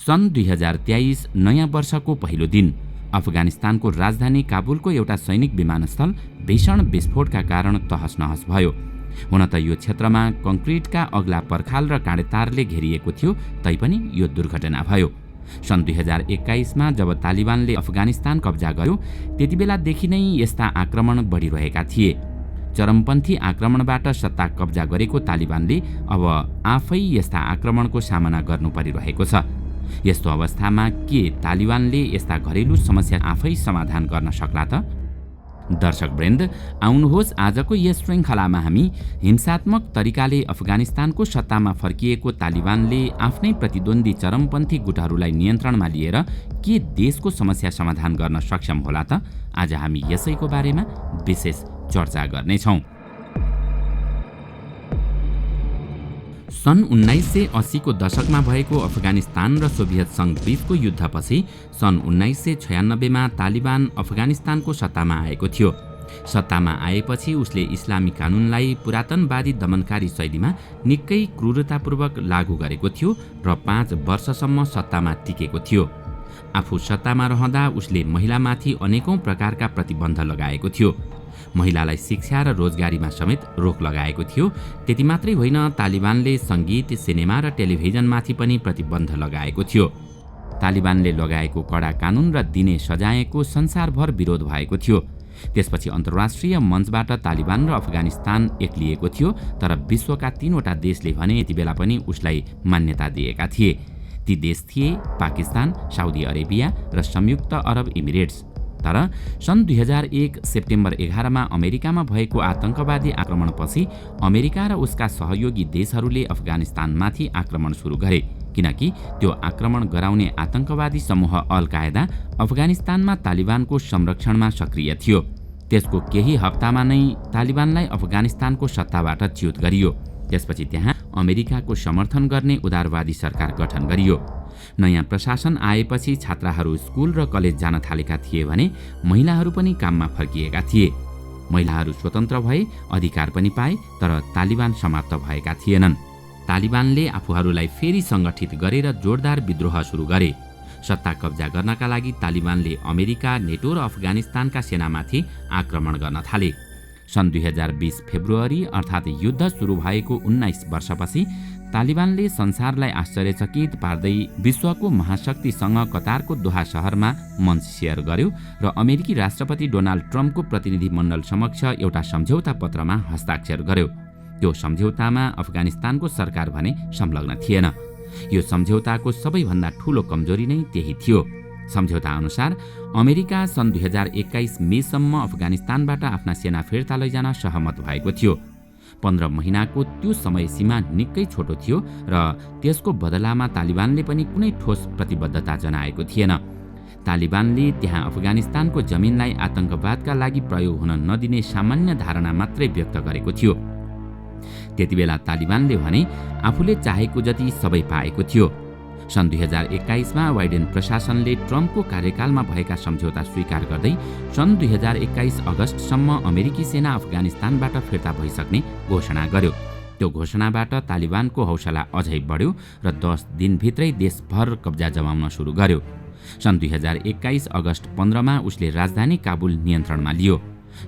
सन् 2023 नयाँ वर्षको पहिलो दिन अफगानिस्तानको राजधानी काबुलको एउटा सैनिक विमानस्थल भीषण विस्फोटका कारण तहस-नहस भयो। हुन त यो क्षेत्रमा कङ्क्रिटका अग्ला पर्खाल र काँडेतारले घेरिएको थियो, तैपनि यो दुर्घटना भयो। सन् 2021 मा जब तालिबानले अफगानिस्तान कब्जा गर्यो, त्यतिबेलादेखि नै यस्ता आक्रमण बढिरहेका थिए। चरमपन्थी आक्रमणबाट सत्ता कब्जा गरेको तालिबानले अब आफै यस्ता आक्रमणको सामना गर्नु परिरहेको छ। यस्तो अवस्थामा के तालिबानले यस्ता घरेलु समस्या आफै समाधान गर्न सक्ला त? दर्शकवृन्द, आउनुहोस् आजको यस श्रृङ्खलामा हामी हिंसात्मक तरिकाले अफगानिस्तानको सत्तामा फर्किएको तालिबानले आफ्नै प्रतिद्वन्दी चरमपन्थी गुटहरूलाई नियन्त्रणमा लिएर के देशको समस्या समाधान गर्न सक्षम होला त? आज हामी यसैको बारेमा विशेष चर्चा गर्नेछौँ। सन् 1980 को दशकमा भएको अफगानिस्तान र सोभियत सङ्घ बीचको युद्धपछि सन् 1996 मा तालिबान अफगानिस्तानको सत्तामा आएको थियो। सत्तामा आएपछि उसले इस्लामी कानुनलाई पुरातनवादी दमनकारी शैलीमा निकै क्रूरतापूर्वक लागू गरेको थियो र 5 वर्षसम्म सत्तामा टिकेको थियो। आफू सत्तामा रहँदा उसले महिलामाथि अनेकौं प्रकारका प्रतिबन्ध लगाएको थियो। महिलालाई शिक्षा र रोजगारीमा समेत रोक लगाएको थियो। त्यति मात्रै होइन, तालिबानले सङ्गीत, सिनेमा र टेलिभिजनमाथि पनि प्रतिबन्ध लगाएको थियो। तालिबानले लगाएको कडा कानुन र दिने सजायको संसारभर विरोध भएको थियो। त्यसपछि अन्तर्राष्ट्रिय मञ्चबाट तालिबान र अफगानिस्तान एक्लिएको थियो, तर विश्वका 3वटा देशले भने यतिबेला पनि उसलाई मान्यता दिएका थिए। ती देश थिए पाकिस्तान, साउदी अरेबिया र संयुक्त अरब इमिरेट्स। तर सन् 2001 सेप्टेम्बर 11 मा अमेरिकामा भएको आतंकवादी आक्रमणपछि अमेरिका र उसका सहयोगी देशहरूले अफगानिस्तानमाथि आक्रमण सुरु गरे, किनकि त्यो आक्रमण गराउने आतंकवादी समूह अल कायदा अफगानिस्तानमा तालिबानको संरक्षणमा सक्रिय थियो। त्यसको केही हप्तामा नै तालिबानलाई अफगानिस्तानको सत्ताबाट च्युत गरियो। त्यसपछि त्यहाँ अमेरिकाको समर्थन गर्ने उदारवादी सरकार गठन गरियो। नयाँ प्रशासन आएपछि छात्राहरू स्कुल र कलेज जान थालेका थिए भने महिलाहरू पनि काममा फर्किएका थिए। महिलाहरू स्वतन्त्र भए, अधिकार पनि पाए, तर तालिबान समाप्त भएका थिएनन्। तालिबानले आफूहरूलाई फेरि सङ्गठित गरेर जोरदार विद्रोह सुरु गरे। सत्ता कब्जा गर्नका लागि तालिबानले अमेरिका, नेटो र अफगानिस्तानका सेनामाथि आक्रमण गर्न थाले। सन् 2020 फेब्रुअरी अर्थात् युद्ध सुरु भएको 19 वर्षपछि तालिबानले संसारलाई आश्चर्यचकित पार्दै विश्वको महाशक्तिसँग कतारको दोहा शहरमा मञ्च सेयर गर्यो र अमेरिकी राष्ट्रपति डोनाल्ड ट्रम्पको प्रतिनिधि मण्डल समक्ष एउटा सम्झौता पत्रमा हस्ताक्षर गर्यो। त्यो सम्झौतामा अफगानिस्तानको सरकार भने संलग्न थिएन। यो सम्झौताको सबैभन्दा ठूलो कमजोरी नै त्यही थियो। सम्झौता अनुसार अमेरिका सन् 2021 मेसम्म अफगानिस्तानबाट आफ्ना सेना फिर्ता लैजान सहमत भएको थियो। 15 महिनाको त्यो समय सीमा निकै छोटो थियो र त्यसको बदलामा तालिबानले पनि कुनै ठोस प्रतिबद्धता जनाएको थिएन। तालिबानले त्यहाँ अफगानिस्तानको जमिनलाई आतंकवादका लागि प्रयोग हुन नदिने सामान्य धारणा मात्रै व्यक्त गरेको थियो। त्यतिबेला तालिबानले भने आफूले चाहेको जति सबै पाएको थियो। सन् 2021 मा बाइडेन प्रशासनले ट्रम्पको कार्यकालमा भएका सम्झौता स्वीकार गर्दै सन् 2021 अगस्तसम्म अमेरिकी सेना अफगानिस्तानबाट फिर्ता भइसक्ने घोषणा गर्यो। त्यो घोषणाबाट तालिबानको हौसला अझै बढ्यो र 10 दिनभित्रै देशभर कब्जा जमाउन सुरु गर्यो। सन् 2021 अगस्त 15 मा उसले राजधानी काबुल नियन्त्रणमा लियो।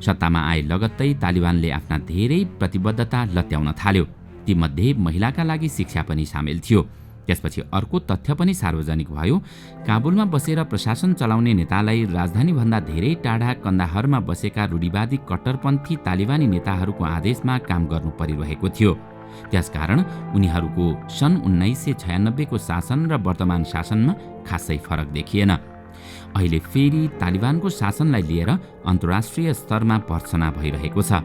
सत्तामा आए लगत्तै तालिबानले आफ्ना धेरै प्रतिबद्धता लत्याउन थाल्यो। तीमध्ये महिलाका लागि शिक्षा पनि सामेल थियो। त्यसपछि अर्को तथ्य पनि सार्वजनिक भयो। काबुलमा बसेर प्रशासन चलाउने नेतालाई राजधानीभन्दा धेरै टाढा कन्दाहारमा बसेका रूढिवादी कट्टरपन्थी तालिबानी नेताहरूको आदेशमा काम गर्नु परिरहेको थियो। त्यसकारण उनीहरूको सन् 1996 को शासन र वर्तमान शासनमा खासै फरक देखिएन। अहिले फेरि तालिबानको शासनलाई लिएर अन्तर्राष्ट्रिय स्तरमा भर्त्सना भइरहेको छ।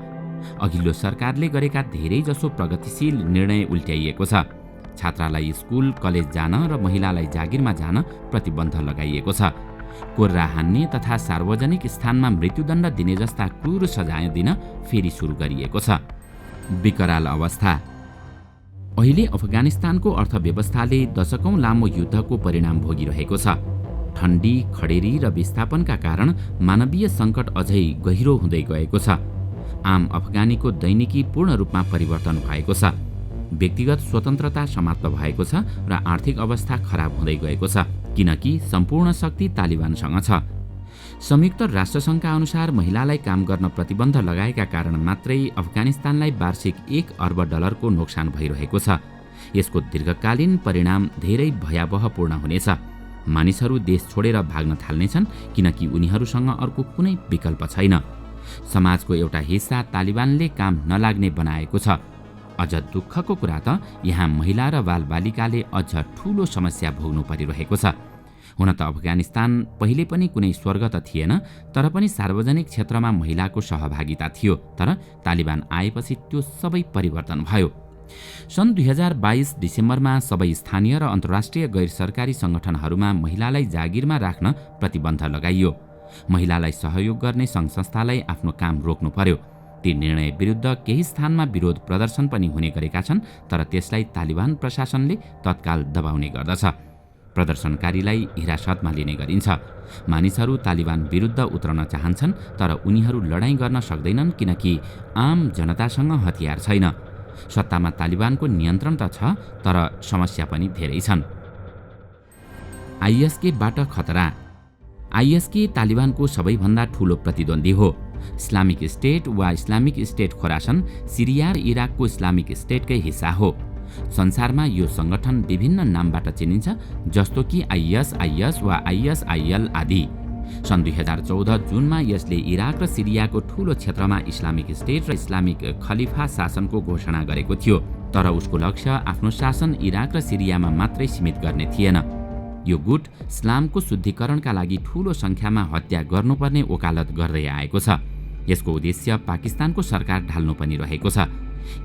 अघिल्लो सरकारले गरेका धेरैजसो प्रगतिशील निर्णय उल्ट्याइएको छ। छात्रालाई स्कुल, कलेज जान र महिलालाई जागिरमा जान प्रतिबन्ध लगाइएको छ। कोर्रा हान्ने तथा सार्वजनिक स्थानमा मृत्युदण्ड दिने जस्ता क्रूर सजाय दिन फेरि सुरु गरिएको छ। विकराल अवस्था। अहिले अफगानिस्तानको अर्थव्यवस्थाले दशकौं लामो युद्धको परिणाम भोगिरहेको छ। ठण्डी, खडेरी र विस्थापनका कारण मानवीय सङ्कट अझै गहिरो हुँदै गएको छ। आम अफगानीको दैनिकी पूर्ण रूपमा परिवर्तन भएको छ। व्यक्तिगत स्वतन्त्रता समाप्त भएको छ र आर्थिक अवस्था खराब हुँदै गएको छ, किनकि सम्पूर्ण शक्ति तालिबानसँग छ। संयुक्त राष्ट्रसङ्घका अनुसार महिलालाई काम गर्न प्रतिबन्ध लगाएका कारण मात्रै अफगानिस्तानलाई वार्षिक $1 अर्ब नोक्सान भइरहेको छ। यसको दीर्घकालीन परिणाम धेरै भयावहपूर्ण हुनेछ। मानिसहरू देश छोडेर भाग्न थाल्नेछन् किनकि उनीहरूसँग अर्को कुनै विकल्प छैन। समाजको एउटा हिस्सा तालिबानले काम नलाग्ने बनाएको छ। अझ दुःखको कुरा त यहाँ महिला र बालबालिकाले अझ ठूलो समस्या भोग्नु परिरहेको छ। हुन त अफगानिस्तान पहिले पनि कुनै स्वर्ग त थिएन, तर पनि सार्वजनिक क्षेत्रमा महिलाको सहभागिता थियो। तर तालिबान आएपछि त्यो सबै परिवर्तन भयो। सन् 2022 डिसेम्बरमा सबै स्थानीय र अन्तर्राष्ट्रिय गैर सरकारी सङ्गठनहरूमा महिलालाई जागिरमा राख्न प्रतिबन्ध लगाइयो। महिलालाई सहयोग गर्ने सङ्घ संस्थालाई आफ्नो काम रोक्नु पर्यो। ती निर्णय विरुद्ध केही स्थानमा विरोध प्रदर्शन पनि हुने गरेका छन्, तर त्यसलाई तालिबान प्रशासनले तत्काल दबाउने गर्दछ। प्रदर्शनकारीलाई हिरासतमा लिने गरिन्छ। मानिसहरू तालिबान विरुद्ध उत्रन चाहन्छन्, तर उनीहरू लडाईँ गर्न सक्दैनन् किनकि आम जनतासँग हतियार छैन। सत्तामा तालिबानको नियन्त्रण त छ, तर समस्या पनि धेरै छन्। आइएसकेबाट खतरा। आइएसके तालिबानको सबैभन्दा ठूलो प्रतिद्वन्दी हो। इस्लामिक स्टेट वा इस्लामिक स्टेट खोरासन सिरिया र इराकको इस्लामिक स्टेटकै हिस्सा हो। संसारमा यो संगठन विभिन्न नामबाट चिनिन्छ, जस्तो कि आइएसआइएस वा आइएसआइएल आदि। सन् 2014 जुनमा यसले इराक र सिरियाको ठूलो क्षेत्रमा इस्लामिक स्टेट र इस्लामिक खलिफा शासनको घोषणा गरेको थियो। तर उसको लक्ष्य आफ्नो शासन इराक र सिरियामा मात्रै सीमित गर्ने थिएन। यो गुट इस्लामको शुद्धिकरणका लागि ठूलो संख्यामा हत्या गर्नुपर्ने वकालत गर्दै आएको छ। यसको उद्देश्य पाकिस्तानको सरकार ढाल्नु पनि रहेको छ।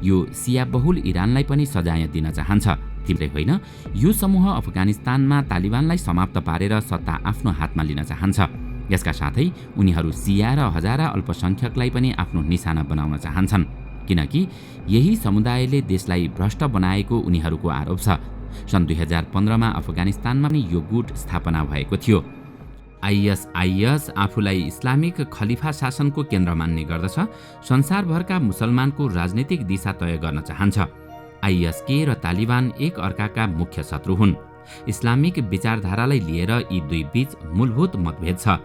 यो सिया बहुल इरानलाई पनि सजाय दिन चाहन्छ। तिम्रै होइन, यो समूह अफगानिस्तानमा तालिबानलाई समाप्त पारेर सत्ता आफ्नो हातमा लिन चाहन्छ। यसका साथै उनीहरू सिया र हजारा अल्पसंख्यकलाई पनि आफ्नो निशाना बनाउन चाहन्छन्, किनकि यही समुदायले देशलाई भ्रष्ट बनाएको उनीहरूको आरोप छ। सन् 2015 मा अफगानिस्तानमा पनि यो गुट स्थापना भएको थियो। आइएसआइएस आफूलाई इस्लामिक खलिफा शासनको केन्द्र मान्ने गर्दछ। संसारभरका मुसलमानको राजनीतिक दिशा तय गर्न चाहन्छ। आइएसके र तालिबान एक अर्काका मुख्य शत्रु हुन्। इस्लामिक विचारधारालाई लिएर यी दुई बीच मूलभूत मतभेद छ।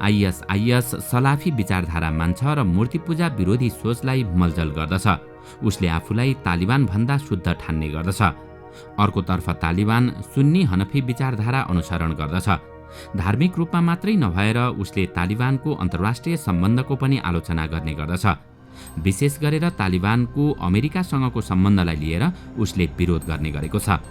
आइएसआइएस सलाफी विचारधारा मान्छ र मूर्तिपूजा विरोधी सोचलाई मलजल गर्दछ। उसले आफूलाई तालिबान भन्दा शुद्ध ठान्ने गर्दछ। अर्कोतर्फ तालिबान सुन्नी हनफी विचारधारा अनुसरण गर्दछ। धार्मिक रूपमा मात्रै नभएर उसले तालिबानको अन्तर्राष्ट्रिय सम्बन्धको पनि आलोचना गर्ने गर्दछ। विशेष गरेर तालिबानको अमेरिकासँगको सम्बन्धलाई लिएर उसले विरोध गर्ने गरेको छ।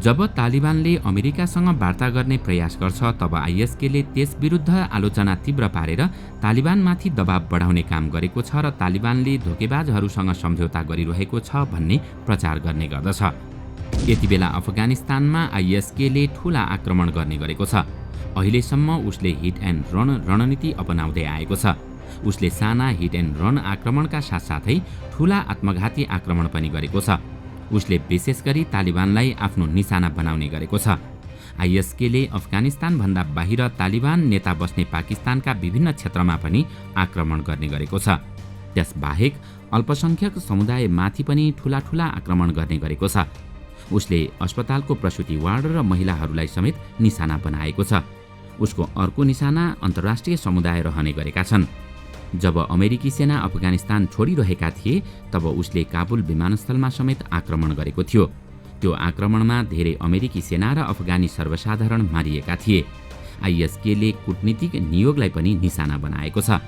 जब तालिबानले अमेरिकासँग वार्ता गर्ने प्रयास गर्छ, तब आइएसकेले त्यस विरुद्ध आलोचना तीव्र पारेर तालिबानमाथि दबाव बढाउने काम गरेको छ र तालिबानले धोकेबाजहरूसँग सम्झौता गरिरहेको छ भन्ने प्रचार गर्ने गर्दछ। यति बेला अफगानिस्तानमा आइएसकेले ठूला आक्रमण गर्ने गरेको छ। अहिलेसम्म उसले हिट एन्ड रन रणनीति अपनाउँदै आएको छ। उसले साना हिट एन्ड रन आक्रमणका साथसाथै ठूला आत्मघाती आक्रमण पनि गरेको छ। उसले विशेष गरी तालिबानलाई आफ्नो निशाना बनाउने गरेको छ। आइएसकेले अफगानिस्तानभन्दा बाहिर तालिबान नेता बस्ने पाकिस्तानका विभिन्न क्षेत्रमा पनि आक्रमण गर्ने गरेको छ। त्यसबाहेक अल्पसंख्यक समुदायमाथि पनि ठूला आक्रमण गर्ने गरेको छ। उसले अस्पतालको प्रसुति वार्ड र महिलाहरूलाई समेत निशाना बनाएको छ। उसको अर्को निशाना अन्तर्राष्ट्रिय समुदाय रहने गरेका छन्। जब अमेरिकी सेना अफगानिस्तान छोडिरहेका थिए, तब उसले काबुल विमानस्थलमा समेत आक्रमण गरेको थियो। त्यो आक्रमणमा धेरै अमेरिकी सेना र अफगानी सर्वसाधारण मारिएका थिए। आइएसकेले कूटनीतिक नियोगलाई पनि निशाना बनाएको छ।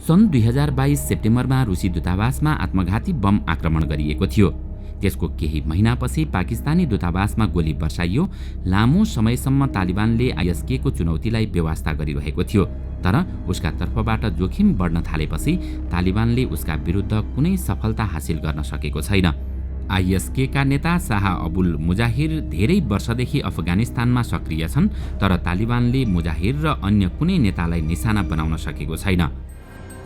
सन् 2022 सेप्टेम्बरमा रुसी दूतावासमा आत्मघाती बम आक्रमण गरिएको थियो। त्यसको केही महिनापछि पाकिस्तानी दूतावासमा गोली बर्साइयो। लामो समयसम्म तालिबानले आइएसकेको चुनौतीलाई बेवास्ता गरिरहेको थियो, तर उसका तर्फबाट जोखिम बढ्न थालेपछि तालिबानले उसका विरुद्ध कुनै सफलता हासिल गर्न सकेको छैन। आइएसकेका नेता शाह अबुल मुजाहिर धेरै वर्षदेखि अफगानिस्तानमा सक्रिय छन्, तर तालिबानले मुजाहिर र अन्य कुनै नेतालाई निशाना बनाउन सकेको छैन।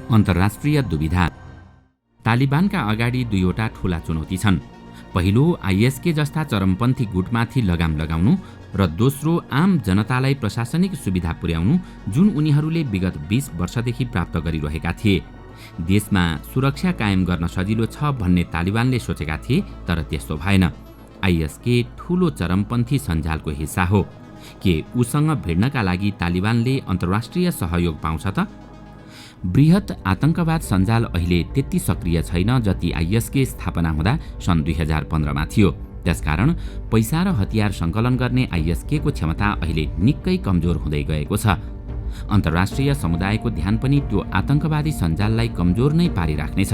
अन्तर्राष्ट्रिय दुविधा। तालिबानका अगाडि दुईवटा ठूला चुनौती छन्। पहिलो, आइएसके जस्ता चरमपन्थी गुटमाथि लगाम लगाउनु र दोस्रो, आम जनतालाई प्रशासनिक सुविधा पुर्याउनु, जुन उनीहरूले विगत 20 वर्षदेखि प्राप्त गरिरहेका थिए। देशमा सुरक्षा कायम गर्न सजिलो छ भन्ने तालिबानले सोचेका थिए, तर त्यस्तो भएन। आईएसके ठूलो चरमपन्थी सञ्जालको हिस्सा हो। के उसँग भिड्नका लागि तालिबानले अन्तर्राष्ट्रिय सहयोग पाउँछ त? बृहत आतंकवाद सञ्जाल अहिले त्यति सक्रिय छैन जति आईएसके स्थापना हुँदा सन् 2015 मा थियो। त्यसकारण पैसा र हतियार सङ्कलन गर्ने आईएसके को क्षमता अहिले निकै कमजोर हुँदै गएको छ। अन्तर्राष्ट्रिय समुदायको ध्यान पनि त्यो आतंकवादी सञ्जाललाई कमजोर नै पारिराख्नेछ।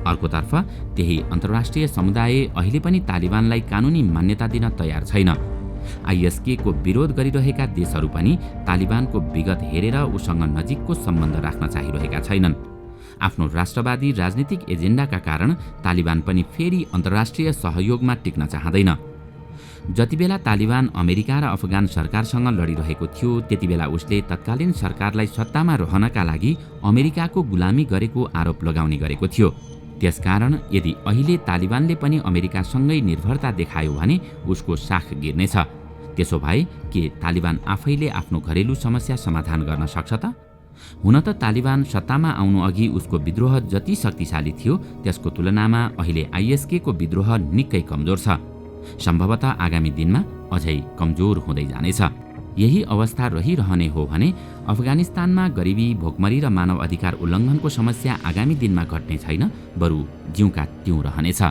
अर्कोतर्फ त्यही अन्तर्राष्ट्रिय समुदाय अहिले पनि तालिबानलाई कानुनी मान्यता दिन तयार छैन। आईएसके को विरोध गरिरहेका देशहरू पनि तालिबानको विगत हेरेर उसँग नजिकको सम्बन्ध राख्न चाहिरहेका छैनन्। आफ्नो राष्ट्रवादी राजनीतिक एजेन्डाका कारण तालिबान पनि फेरि अन्तर्राष्ट्रिय सहयोगमा टिक्न चाहँदैन। जतिबेला तालिबान अमेरिका र अफगान सरकारसँग लडिरहेको थियो, त्यतिबेला उसले तत्कालीन सरकारलाई सत्तामा रहनका लागि अमेरिकाको गुलामी गरेको आरोप लगाउने गरेको थियो। त्यसकारण यदि अहिले तालिबानले पनि अमेरिकासँगै निर्भरता देखायो भने उसको साख गिर्नेछ। त्यसो भए के तालिबान आफैले आफ्नो घरेलु समस्या समाधान गर्न सक्छ त? हुन त तालिबान सत्तामा आउनु अघि उसको विद्रोह जति शक्तिशाली थियो, त्यसको तुलनामा अहिले आईएसके को विद्रोह निकै कमजोर छ। सम्भवतः आगामी दिनमा अझै कमजोर हुँदै जानेछ। यही अवस्था रहिरहने हो भने अफगानिस्तानमा गरिबी, भोकमरी र मानव अधिकार उल्लङ्घनको समस्या आगामी दिनमा घट्ने छैन, बरु जिउँका त्यों रहनेछ।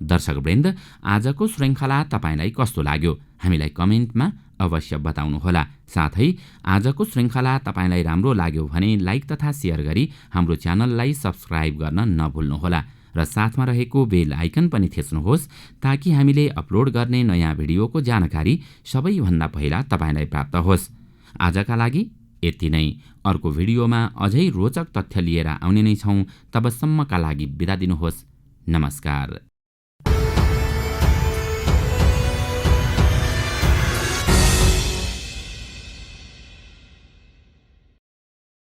दर्शकवृन्द, आजको श्रृङ्खला तपाईलाई कस्तो लाग्यो? हामीलाई कमेन्टमा अवश्य बताउनुहोला। साथै आजको श्रृङ्खला तपाईलाई राम्रो लाग्यो भने लाइक तथा सेयर गरी हाम्रो च्यानललाई सब्स्क्राइब गर्न नभुल्नुहोला र साथमा रहेको बेल आइकन पनि थिच्नुहोस् ताकि हामीले अपलोड गर्ने नयाँ भिडियोको जानकारी सबैभन्दा पहिला तपाईलाई प्राप्त होस्। आजका लागि यति नै। अर्को भिडियोमा अझै रोचक तथ्य लिएर आउने नै छौं। तबसम्मका लागि बिदा दिनुहोस्। नमस्कार।